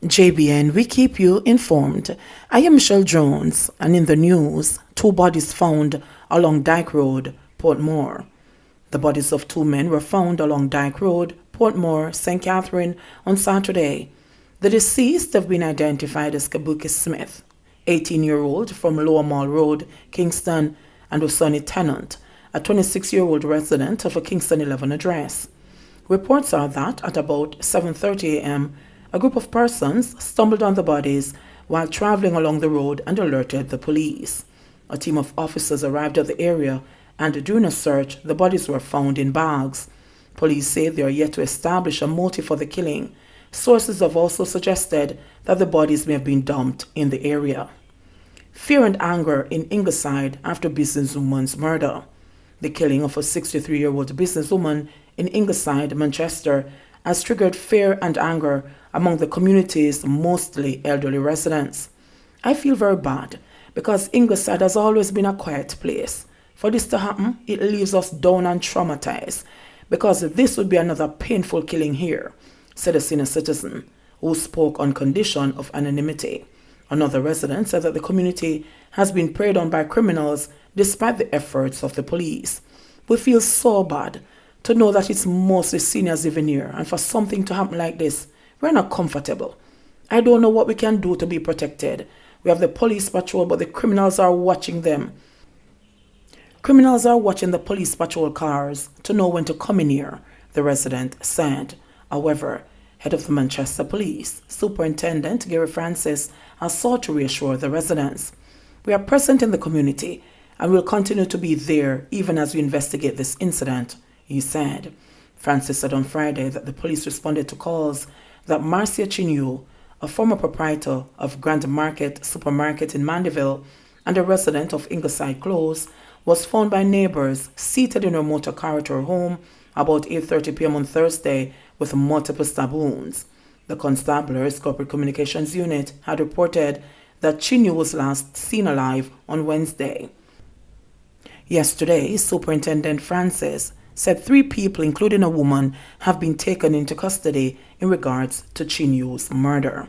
JBN, we keep you informed. I am Michelle Jones, and in the news, 2 bodies found along Dyke Road, Portmore. The bodies of 2 men were found along Dyke Road, Portmore, St. Catherine, on Saturday. The deceased have been identified as Kabuki Smith, 18-year-old from Lower Mall Road, Kingston, and Osoni Tennant, a 26-year-old resident of a Kingston 11 address. Reports are that at about 7:30 a.m., a group of persons stumbled on the bodies while traveling along the road and alerted the police. A team of officers arrived at the area, and during a search, the bodies were found in bags. Police say they are yet to establish a motive for the killing. Sources have also suggested that the bodies may have been dumped in the area. Fear and anger in Ingleside after businesswoman's murder. The killing of a 63-year-old businesswoman in Ingleside, Manchester, has triggered fear and anger among the community's mostly elderly residents. I feel very bad because Ingleside has always been a quiet place. For this to happen, it leaves us down and traumatized because this would be another painful killing here, said a senior citizen who spoke on condition of anonymity. Another resident said that the community has been preyed on by criminals despite the efforts of the police. We feel so bad to know that it's mostly seniors living here, and for something to happen like this, we're not comfortable. I don't know what we can do to be protected. We have the police patrol, but the criminals are watching them. Criminals are watching the police patrol cars to know when to come in here, the resident said. However, head of the Manchester Police, Superintendent Gary Francis, has sought to reassure the residents. We are present in the community and will continue to be there even as we investigate this incident, he said. Francis said on Friday that the police responded to calls that Marcia Chinyu, a former proprietor of Grand Market Supermarket in Mandeville and a resident of Ingleside Close, was found by neighbors seated in her motor car at her home about 8:30 p.m. on Thursday with multiple stab wounds. The Constabulary's Corporate Communications Unit had reported that Chinyu was last seen alive on Wednesday. Yesterday, Superintendent Francis said 3 people, including a woman, have been taken into custody in regards to Chinyu's murder.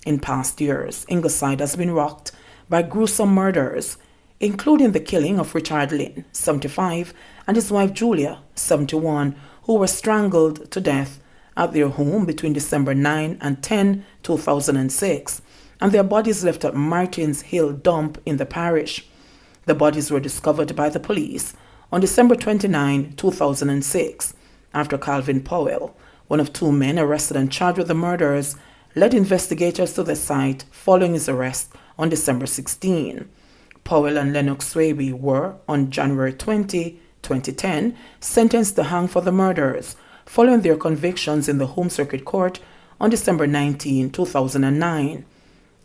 In past years, Ingleside has been rocked by gruesome murders, including the killing of Richard Lynn, 75, and his wife Julia, 71, who were strangled to death at their home between December 9 and 10, 2006, and their bodies left at Martins Hill Dump in the parish. The bodies were discovered by the police on December 29, 2006, after Calvin Paulwell, one of 2 men arrested and charged with the murders, led investigators to the site following his arrest on December 16. Paulwell and Lennox Swaby were, on January 20, 2010, sentenced to hang for the murders, following their convictions in the Home Circuit Court on December 19, 2009.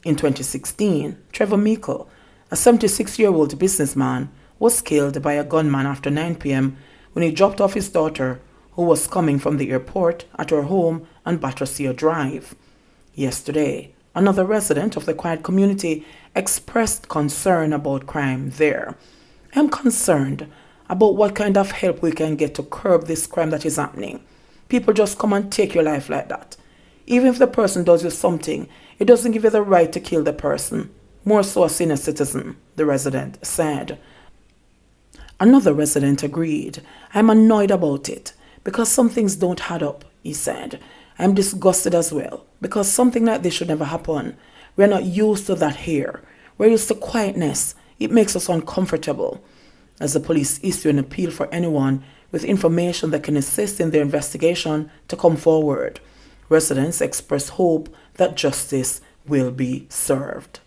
In 2016, Trevor Meikle, a 76-year-old businessman, was killed by a gunman after 9 p.m. when he dropped off his daughter, who was coming from the airport, at her home on Battersea Drive. Yesterday, another resident of the quiet community expressed concern about crime there. I'm concerned about what kind of help we can get to curb this crime that is happening. People just come and take your life like that. Even if the person does you something, it doesn't give you the right to kill the person. More so a senior citizen, the resident said. Another resident agreed. I'm annoyed about it because some things don't add up, he said. I'm disgusted as well because something like this should never happen. We're not used to that here. We're used to quietness. It makes us uncomfortable. As the police issue an appeal for anyone with information that can assist in their investigation to come forward, residents express hope that justice will be served.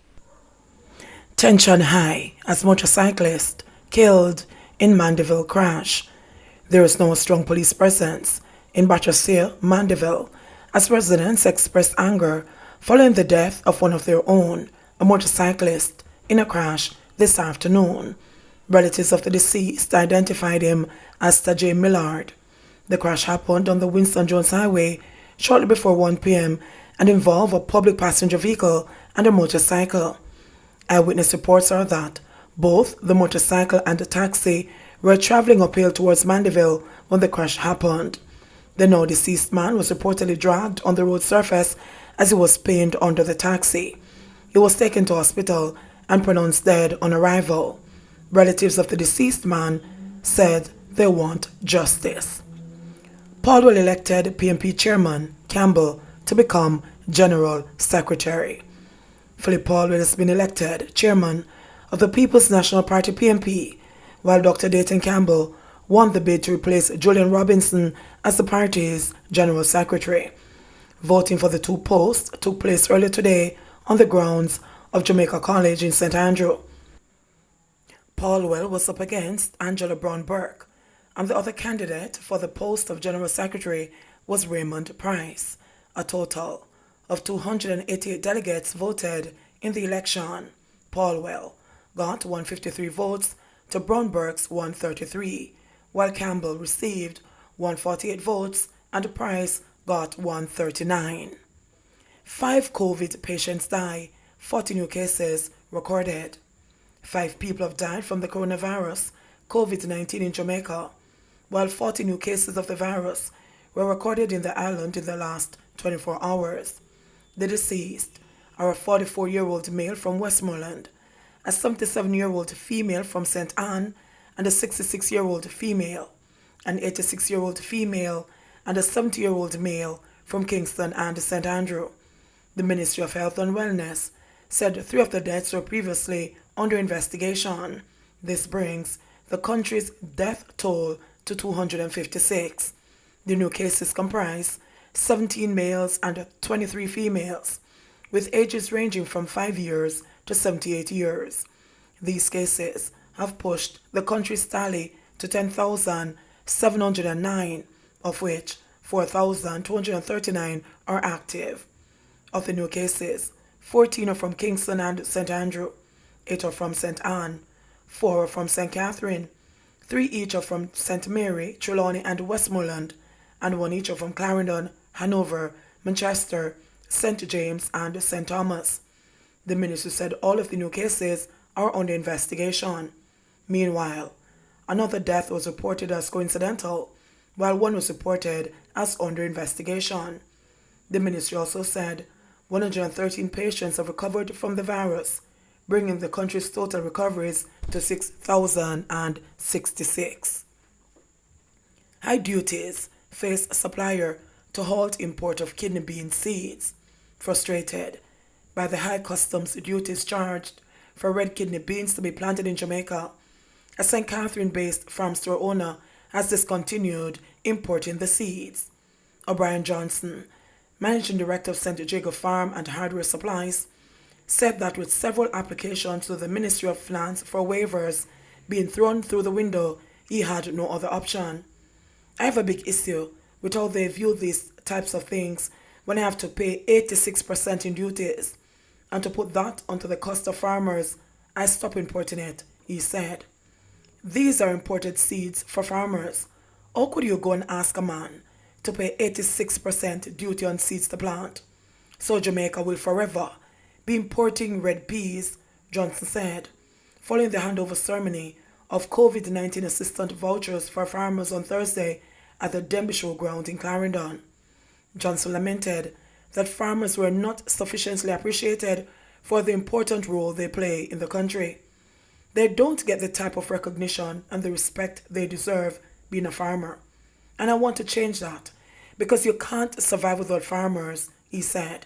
Tension high as motorcyclist killed in Mandeville crash. There is no strong police presence in Battersea, Mandeville, as residents expressed anger following the death of one of their own, a motorcyclist, in a crash this afternoon. Relatives of the deceased identified him as Tajay Millard. The crash happened on the Winston Jones Highway shortly before 1 p.m. and involved a public passenger vehicle and a motorcycle. Eyewitness reports are that both the motorcycle and the taxi were traveling uphill towards Mandeville when the crash happened. The now deceased man was reportedly dragged on the road surface as he was pinned under the taxi. He was taken to hospital and pronounced dead on arrival. Relatives of the deceased man said they want justice. Paulwell elected PNP chairman Campbell to become General Secretary. Phillip Paulwell has been elected chairman of the People's National Party PNP, while Dr Dayton Campbell won the bid to replace Julian Robinson as the party's General Secretary. Voting for the two posts took place earlier today on the grounds of Jamaica College in St. Andrew. Paulwell was up against Angela Brown Burke, and the other candidate for the post of General Secretary was Raymond Price. A total of 288 delegates voted in the election. Paulwell got 153 votes to Brown Burke's 133, while Campbell received 148 votes and Price got 139. 5 COVID patients die, 40 new cases recorded. 5 people have died from the coronavirus, COVID-19 in Jamaica, while 40 new cases of the virus were recorded in the island in the last 24 hours. The deceased are a 44-year-old male from Westmoreland, a 77-year-old female from St. Anne, and a 66-year-old female, an 86-year-old female, and a 70-year-old male from Kingston and St. Andrew. The Ministry of Health and Wellness said 3 of the deaths were previously under investigation. This brings the country's death toll to 256. The new cases comprise 17 males and 23 females, with ages ranging from 5 years to 78 years. These cases have pushed the country's tally to 10,709, of which 4,239 are active. Of the new cases, 14 are from Kingston and St. Andrew, 8 are from St. Anne, 4 are from St. Catherine, 3 each are from St. Mary, Trelawney and Westmoreland, and 1 each are from Clarendon, Hanover, Manchester, St. James and St. Thomas. The ministry said all of the new cases are under investigation. Meanwhile, another death was reported as coincidental, while 1 was reported as under investigation. The ministry also said 113 patients have recovered from the virus, bringing the country's total recoveries to 6,066. High duties face supplier to halt import of kidney bean seeds. Frustrated by the high customs duties charged for red kidney beans to be planted in Jamaica, a St. Catherine-based farm store owner has discontinued importing the seeds. O'Brien Johnson, managing director of St. Jago Farm and Hardware Supplies, said that with several applications to the Ministry of Finance for waivers being thrown through the window, he had no other option. I have a big issue with how they view these types of things when I have to pay 86% in duties, and to put that onto the cost of farmers, I stop importing it, he said. These are imported seeds for farmers. How could you go and ask a man to pay 86% duty on seeds to plant? So Jamaica will forever be importing red peas, Johnson said, following the handover ceremony of COVID-19 assistance vouchers for farmers on Thursday at the Denby Showground in Clarendon. Johnson lamented that farmers were not sufficiently appreciated for the important role they play in the country. They don't get the type of recognition and the respect they deserve being a farmer. And I want to change that, because you can't survive without farmers, he said,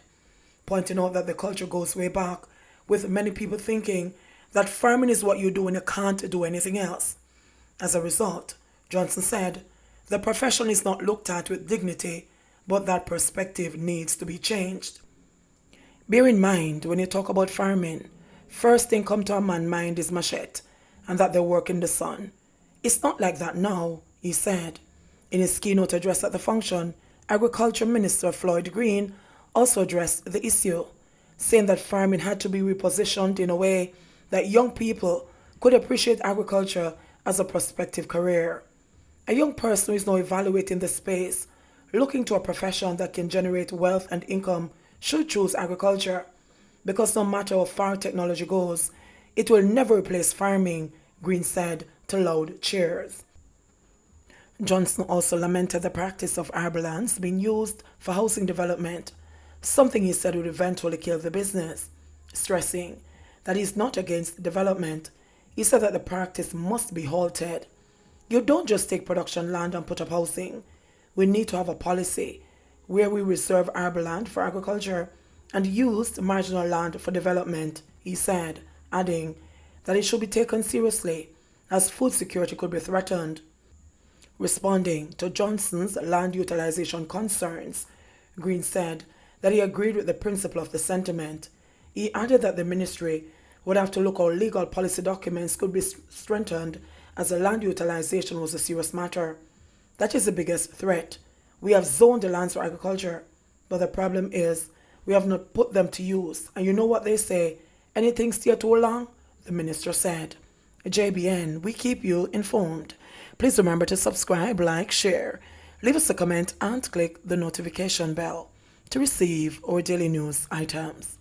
pointing out that the culture goes way back, with many people thinking that farming is what you do when you can't do anything else. As a result, Johnson said, the profession is not looked at with dignity, but that perspective needs to be changed. Bear in mind, when you talk about farming, first thing come to a man's mind is machete, and that they work in the sun. It's not like that now, he said. In his keynote address at the function, Agriculture Minister Floyd Green also addressed the issue, saying that farming had to be repositioned in a way that young people could appreciate agriculture as a prospective career. A young person who is now evaluating the space, looking to a profession that can generate wealth and income, should choose agriculture, because no matter how far technology goes, it will never replace farming, Green said to loud cheers. Johnson also lamented the practice of arable lands being used for housing development, something he said would eventually kill the business, stressing that he's not against development. He said that the practice must be halted. You don't just take production land and put up housing. We need to have a policy where we reserve arable land for agriculture and use marginal land for development, he said, adding that it should be taken seriously as food security could be threatened. Responding to Johnson's land utilization concerns, Green said that he agreed with the principle of the sentiment. He added that the ministry would have to look how legal policy documents could be strengthened as the land utilization was a serious matter. That is the biggest threat. We have zoned the lands for agriculture, but the problem is we have not put them to use. And you know what they say, anything stay too long? The minister said. JBN, we keep you informed. Please remember to subscribe, like, share, leave us a comment and click the notification bell to receive our daily news items.